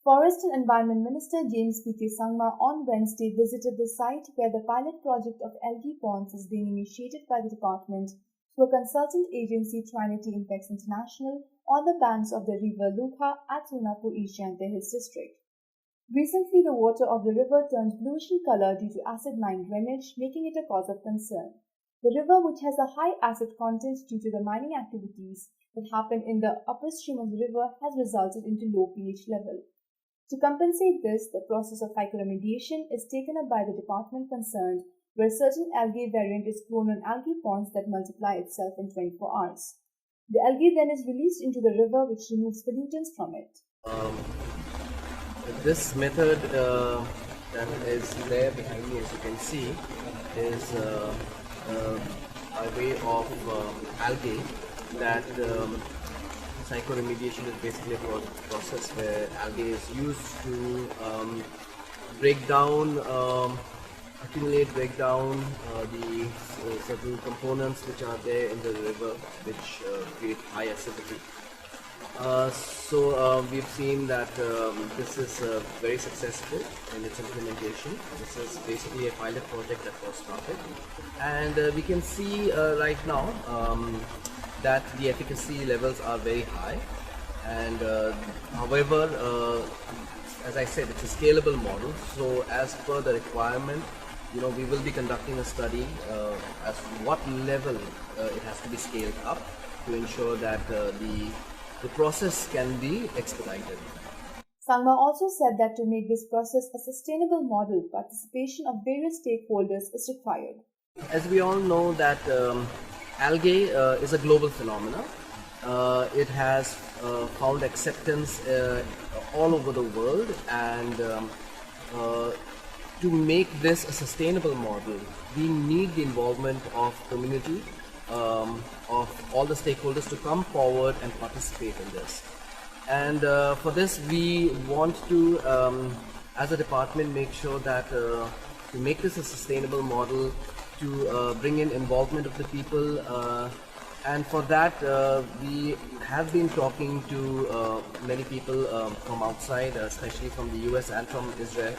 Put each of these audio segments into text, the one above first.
Forest and Environment Minister James P.K. Sangma on Wednesday visited the site where the pilot project of algae ponds is being initiated by the department through a consultant agency Trinity Impex International on the banks of the river Lukha at Sonapur East Hills district. Recently, the water of the river turned bluish in color due to acid-mine drainage, making it a cause of concern. The river, which has a high acid content due to the mining activities that happen in the upper stream of the river, has resulted into low pH level. To compensate this, the process of hyperremediation is taken up by the department concerned, where certain algae variant is grown on algae ponds that multiply itself in 24 hours. The algae then is released into the river, which removes pollutants from it. This method that is there behind me, as you can see, is a way of algae that hyperremediation is basically a process where algae is used to break down, accumulate, break down the certain components which are there in the river, which create high acidity. So we've seen that this is very successful in its implementation. This is basically a pilot project that was started, and we can see right now that the efficacy levels are very high. And however, as I said, it's a scalable model. So as per the requirement, we will be conducting a study as to what level it has to be scaled up to ensure that the process can be expedited. Sangma also said that to make this process a sustainable model, participation of various stakeholders is required. As we all know that algae is a global phenomenon. It has found acceptance all over the world, and to make this a sustainable model, we need the involvement of community, of all the stakeholders to come forward and participate in this. And for this, we want to, as a department, make sure that to make this a sustainable model, to bring in involvement of the people, and for that we have been talking to many people from outside, especially from the US and from Israel.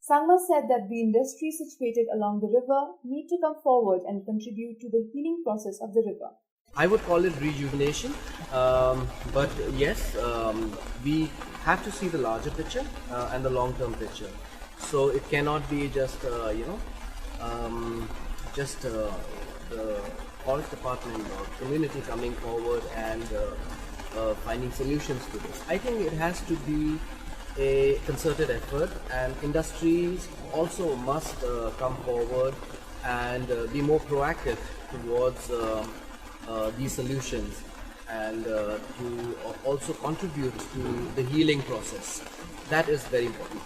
Sangma said that the industries situated along the river need to come forward and contribute to the healing process of the river. I would call it rejuvenation, but yes, we have to see the larger picture and the long-term picture. So it cannot be just the forest department or community coming forward and finding solutions to this. I think it has to be a concerted effort, and industries also must come forward and be more proactive towards these solutions, and to also contribute to the healing process. That is very important.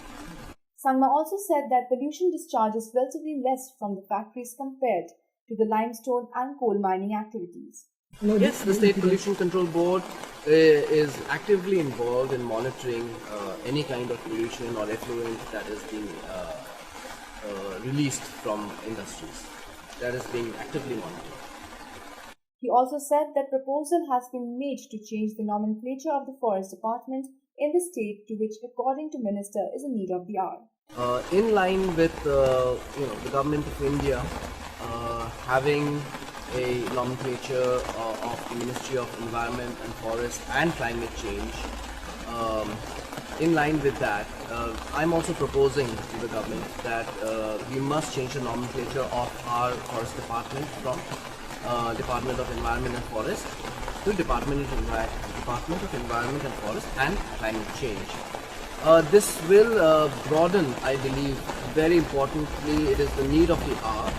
Sangma also said that pollution discharge is relatively less from the factories compared to the limestone and coal mining activities. Yes, the State Pollution Control Board is actively involved in monitoring any kind of pollution or effluent that is being released from industries. That is being actively monitored. He also said that proposal has been made to change the nomenclature of the Forest Department in the state, to which, according to Minister, is a need of the hour. In line with the Government of India having a nomenclature of the Ministry of Environment and Forest and Climate Change, in line with that, I'm also proposing to the government that we must change the nomenclature of our Forest Department from Department of Environment and Forest to Department of Environment and Forest and Climate Change. This will broaden, I believe, very importantly, it is the need of the hour.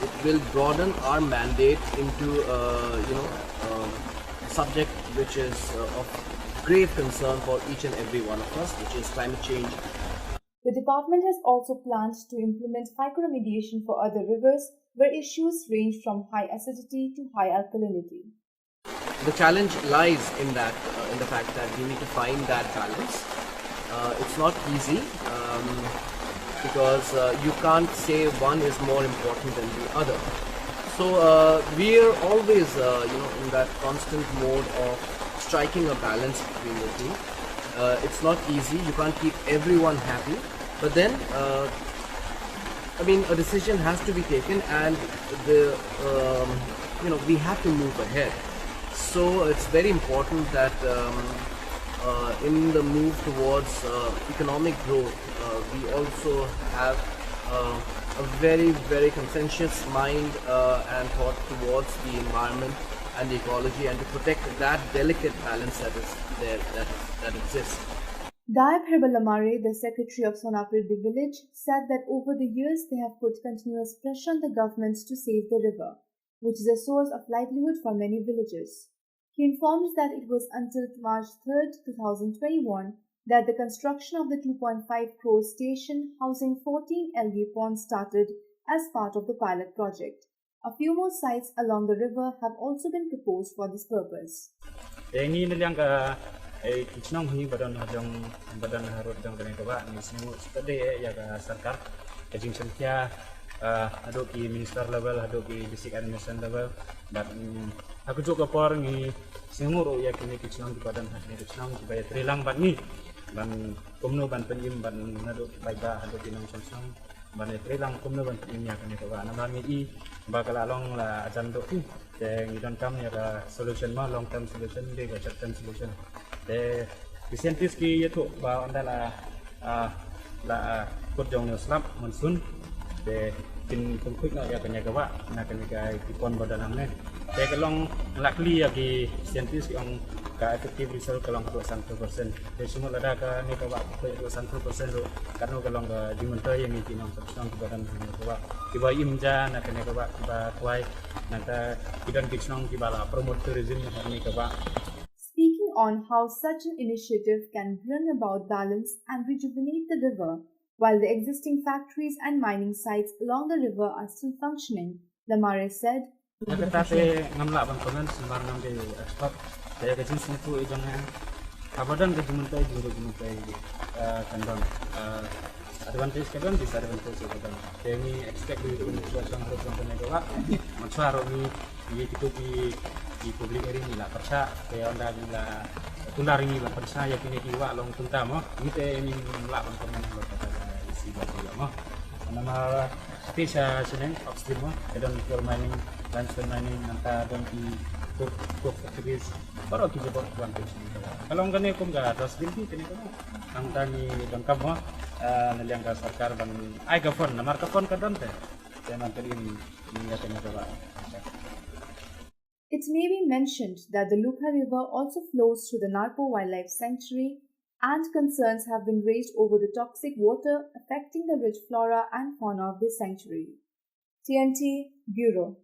It will broaden our mandate into a subject which is of grave concern for each and every one of us, which is climate change. The department has also planned to implement hyperremediation for other rivers where issues range from high acidity to high alkalinity. The challenge lies in that, in the fact that we need to find that balance. It's not easy because you can't say one is more important than the other. So we are always, in that constant mode of striking a balance between the two. It's not easy. You can't keep everyone happy. But then, a decision has to be taken, and we have to move ahead. So it's very important that in the move towards economic growth, we also have a very, very conscientious mind and thought towards the environment and the ecology, and to protect that delicate balance that is there, that exists. Dayap Herbalamare, the secretary of Sonapirdi village, said that over the years they have put continuous pressure on the governments to save the river, which is a source of livelihood for many villagers. He informed that it was until March 3, 2021 that the construction of the 2.5 crore station housing 14 algae ponds started as part of the pilot project. A few more sites along the river have also been proposed for this purpose. Kitchnong hi badan harut dong kene kaba ni semu tade ya ka sarkar kajing sankhya ado ki minister level ado ki district administration level dan aku juga por ni semu ro ya kini kitchnong di badan ni kitchnong di bayar trilang ban ni ban komno ban penyim ban ado baiba ado ki nong sankhang ban trilang komno ban penyim ya kene kaba nama ni bakal along la ajan do ki yang idon kam ya ka solution ma long term solution de ka short term solution de scientist ki yetu ba andala la kutjong slap monsoon de tin konkret na ya kanya gawa na kanya kai pon badan amne de kalong lakli ya ki scientist yang ka effective result kalong 100% de semua lada ka ni gawa 100% ro karena kalong ka dimentai yang ini nang sang badan gawa kiba imja na kanya gawa kiba kwai nanta kidan kitchnong kibala promote tourism ni gawa. Speaking on how such an initiative can bring about balance and rejuvenate the river, while the existing factories and mining sites along the river are still functioning, Lamare said, advantage kadang disadvantage kadang kami expect di buat maksaro ni itu di publik ini lah persa kayak anda bila tular ini lah persa ya kini kiwa long tuntamo kita ini melakukan komen kata isi batu mo nama spesial seneng upstream mo kadang for mining transfer mining nanta dan di cook factories baru kita buat advantage kalau enggak ni aku enggak terus binti kini kamu nanta ni dongkap mo naliang ka sarkar ban ay gafon namar kafon kadam te teman tadi ini katanya coba. It may be mentioned that the Lukha River also flows through the Narpo Wildlife Sanctuary, and concerns have been raised over the toxic water affecting the rich flora and fauna of this sanctuary. TNT Bureau.